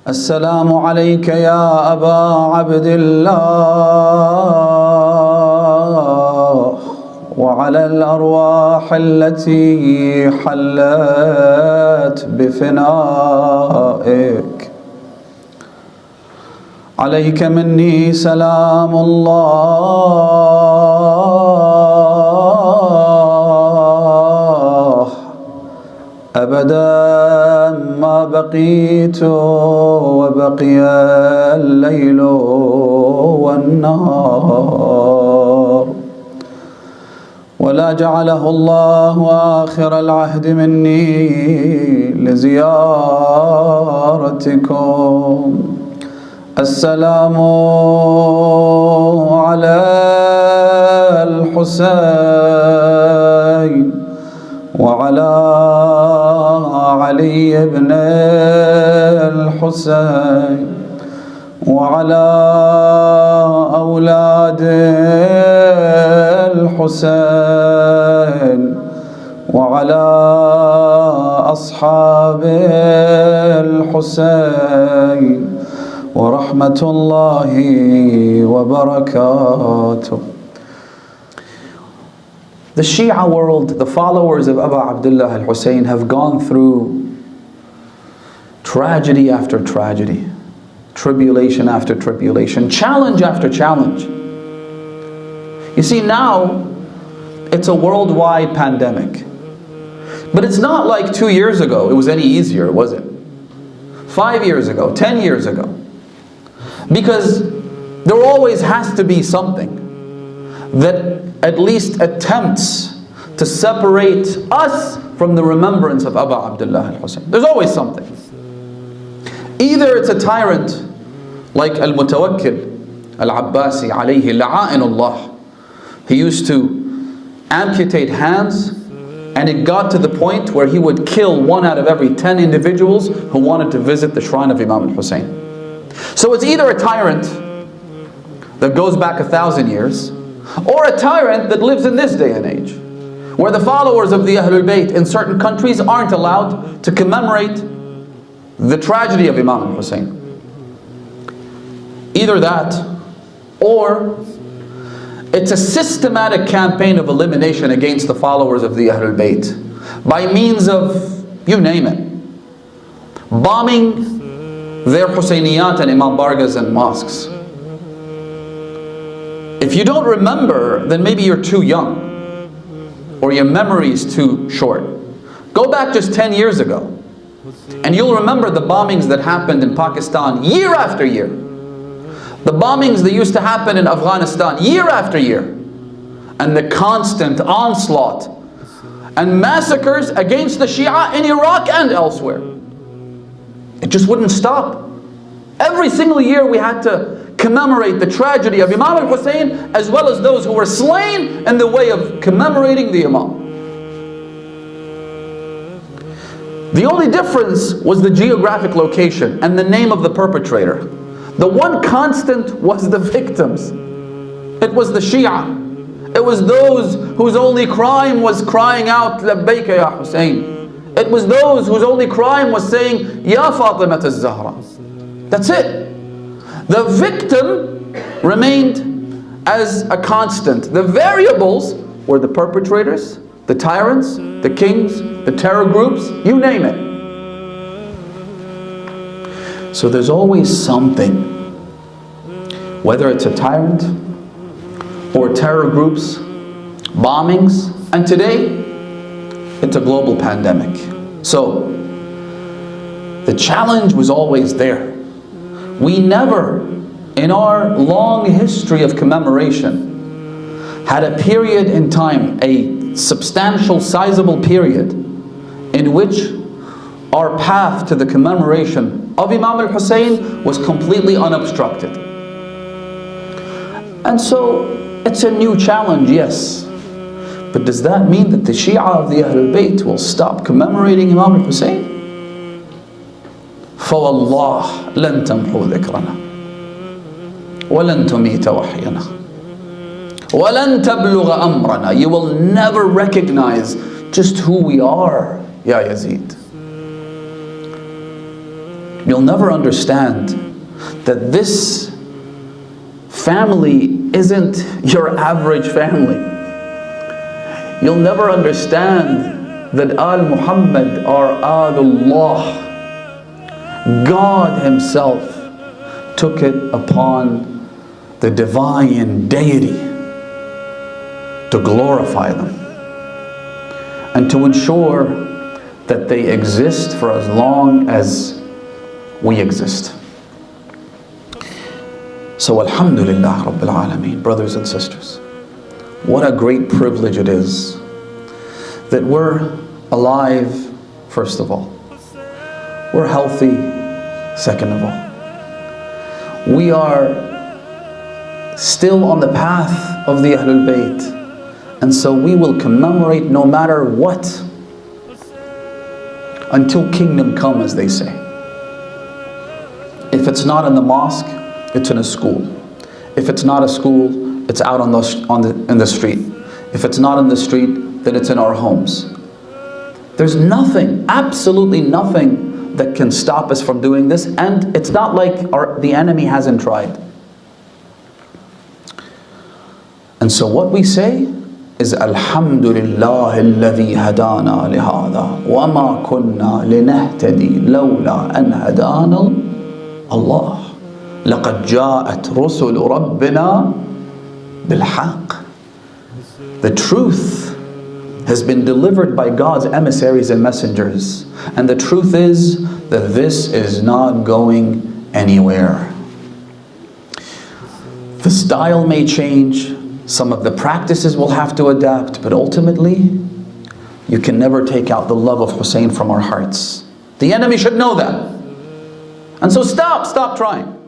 السلام عليك يا أبا عبد الله وعلى الأرواح التي حلت بفنائك. عليك مني سلام الله أبدا ما بقيت وبقي الليل والنهار، ولا جعله الله آخر العهد مني لزيارتكم. السلام على الحسين وعلى علي بن الحسين وعلى أولاد الحسين وعلى أصحاب الحسين ورحمة الله وبركاته. The Shia world, the followers of Abu Abdullah al-Hussein, have gone through tragedy after tragedy, tribulation after tribulation, challenge after challenge. You see, now it's a worldwide pandemic. But it's not like 2 years ago it was any easier, was it? 5 years ago, 10 years ago. Because there always has to be something that at least attempts to separate us from the remembrance of Abu Abdullah al-Hussein. There's always something. Either it's a tyrant like Al-Mutawakkil Al-Abbasi alayhi la'a'inullah. He used to amputate hands, and it got to the point where he would kill 1 out of every 10 individuals who wanted to visit the shrine of Imam al-Hussein. So it's either a tyrant that goes back 1,000 years, or a tyrant that lives in this day and age, where the followers of the Ahlul Bayt in certain countries aren't allowed to commemorate the tragedy of Imam al-Hussein. Either that, or it's a systematic campaign of elimination against the followers of the Ahlul Bayt by means of, you name it, bombing their Husayniyat and Imam Bargas and mosques. If you don't remember, then maybe you're too young, or your memory is too short. Go back just 10 years ago, and you'll remember the bombings that happened in Pakistan year after year. The bombings that used to happen in Afghanistan year after year. And the constant onslaught and massacres against the Shia in Iraq and elsewhere. It just wouldn't stop. Every single year we had to commemorate the tragedy of Imam al-Hussein, as well as those who were slain in the way of commemorating the Imam. The only difference was the geographic location and the name of the perpetrator. The one constant was the victims. It was the Shia. It was those whose only crime was crying out, Labbayka ya Hussein. It was those whose only crime was saying, Ya Fatimat al-Zahra. That's it. The victim remained as a constant. The variables were the perpetrators, the tyrants, the kings, the terror groups, you name it. So there's always something, whether it's a tyrant or terror groups, bombings, and today it's a global pandemic. So the challenge was always there. We never, in our long history of commemoration, had a period in time, a substantial, sizable period, in which our path to the commemoration of Imam al-Hussein was completely unobstructed. And so it's a new challenge, yes. But does that mean that the Shia of the Ahlul Bayt will stop commemorating Imam al-Hussein? فَوَاللَّهِ لَن تَمْحُوا ذِكْرَنَا وَلَن تُمِيتَ وَحْيَنَا وَلَن تَبْلُغَ أَمْرَنَا. You will never recognize just who we are, Ya Yazid. You'll never understand that this family isn't your average family. You'll never understand that Al Muhammad are Alullah. God Himself took it upon the divine deity to glorify them and to ensure that they exist for as long as we exist. So Alhamdulillah Rabbil Alameen, brothers and sisters, what a great privilege it is that we're alive, first of all. We're healthy, second of all. We are still on the path of the Ahlul Bayt, and so we will commemorate no matter what until kingdom come, as they say. If it's not in the mosque, it's in a school. If it's not a school, it's out in the street. If it's not in the street, then it's in our homes. There's nothing, absolutely nothing that can stop us from doing this, and it's not like the enemy hasn't tried. And so what we say is Alhamdulillah alladhi hadana lihada wa ma kunna linahtadi lawla an hadana Allah. لقد جاءت رسل ربنا بالحق. The truth has been delivered by God's emissaries and messengers, and the truth is that this is not going anywhere. The style may change, some of the practices will have to adapt, but ultimately you can never take out the love of Hussein from our hearts. The enemy should know that. And so stop trying.